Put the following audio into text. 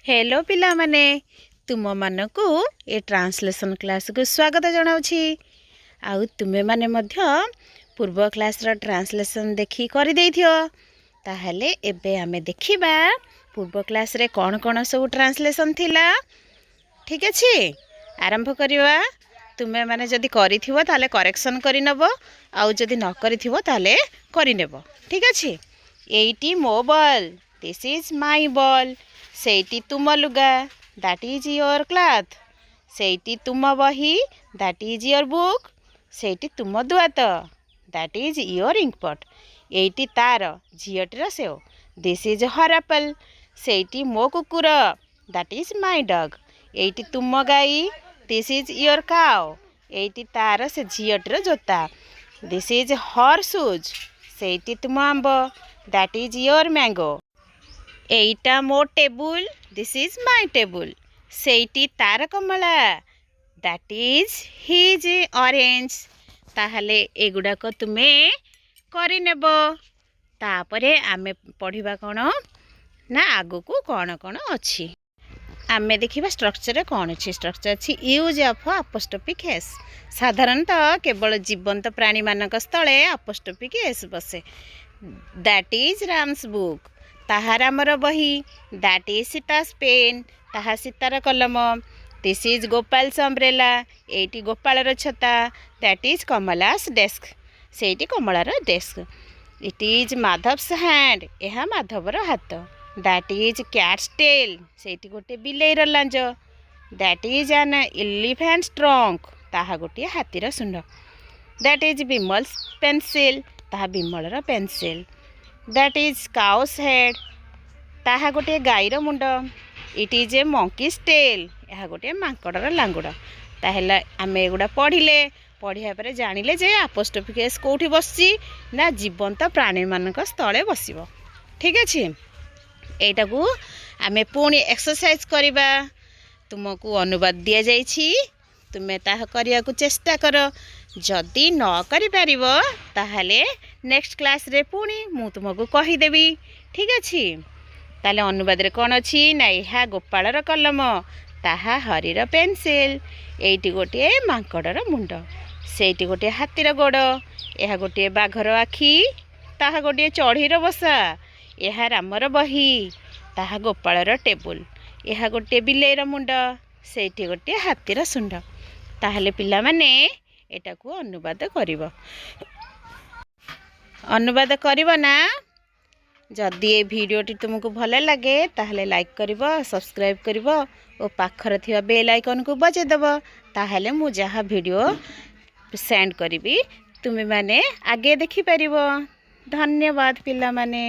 Hello पिला माने तुम मानकु ए ट्रांसलेशन क्लास को स्वागत जनाउछि। आउ तुमे माने मध्य पूर्व क्लास रो ट्रांसलेशन देखि करि देथियो। ताहले एबे हमें देखिबा पूर्व क्लास रे कोन कोन सब ट्रांसलेशन थिला। ठीक अछि, आरंभ करिवा। तुमे माने जदि करिथिबो ताले करेक्शन करि नबो, आउ जदि न करिथिबो ताले करि नेबो। ठीक अछि। एइटी मो ball, this is my ball. सेठी तुम लुगा, दैट इज योर क्लॉथ। सेठी तुम बही, दैट इज योर बुक। सेठी तुम दुआत, दैट इज योर इंकपॉट। एइटी तार झियटीर सेव, दिस इज हर एप्पल। सेठी मो कुकुर, दैट इज माय डॉग। एइटी तुम गाई, दिस इज योर काउ। एइटी तार से झियटीर जोता, दिस इज हर शूज। सेठी तुम आंब, दैट इज योर मैंगो। एइटा मो table, this is my table. सेठी तार कमला, दैट इज हिज ऑरेंज। ताहले एगुडा को तुमे करि नेबो। तापरे आमे पढ़िबा कोन ना आगो को कोन कोन अछि। आमे देखिबा स्ट्रक्चर रे कोन अछि। स्ट्रक्चर अछि यूज ऑफ अपोस्ट्रोफिक एस। साधारणतः केवल जीवंत प्राणी मानक स्थले अपोस्ट्रोफिक एस बसे। दैट इज राम्स बुक, ताहार आमर बही। दैट इज सीतास पेन, ताहा सीतार कलम। दिस इज गोपाल्स अम्ब्रेला, एटी गोपालर छता। दैट इज कमलास डेस्क, सेठी कमलार desk. It is Madhav's hand, यह माधवर हाथ। दैट इज कैट्स टेल, सेठी गोटे बिलेईर लांज। That is an elephant's trunk, ताहा गोटे हाथीर सुंड। दैट इज विमल्स पेंसिल, ताहा विमलर pencil. That is cow's head, ताहा गोटे गाईर मुंड। It is a monkey's tail, यह गोटे मांकड़र लांगुड़। ताहेला आमे एगुडा पढ़िले, पढ़िया परे जानिले जे अपोस्ट्रोफिक एस कोठी बसची ना जीवंत प्राणी मानक स्थले बसिबो। ठीक अछि। एटा को आमे पुणी एक्सरसाइज करिबा। तुमको अनुवाद दिया जाइछि, तुमे ताहा करिया को चेष्टा करो। जदि न करि पारिबो ताहाले नेक्स्ट क्लास रे पुणी मु तुमको कहि देबी। ठीक अछि। ताले अनुवाद रे कोन अछि ना एहा गोपालर कलम, ताहा हरिर पेंसिल। एइटी गोटे मांकड़र मुंड, सेठी गोटे हाथीर गोड़। एहा गोटे बाघर आखि, ताहा गोटे चढ़ीर बसा। एहा रामर बही, ताहा गोपालर टेबुल। एहा गोटे बिलेईर मुंड, सेठी गोटे हाथीर सुंड। ताहले पिला माने एटा को अनुवाद करिवो। अनुवाद करिवो ना। जदि ये भिडियोटी तुमको भल लगे ताहले लाइक करिवो, सब्सक्राइब करिवो और पाखर थिवा बेल आइकन को बजे देबो। ताहले मु जहा वीडियो सेंड करिवि तुमे माने आगे देखि परिवो। धन्यवाद पिला माने।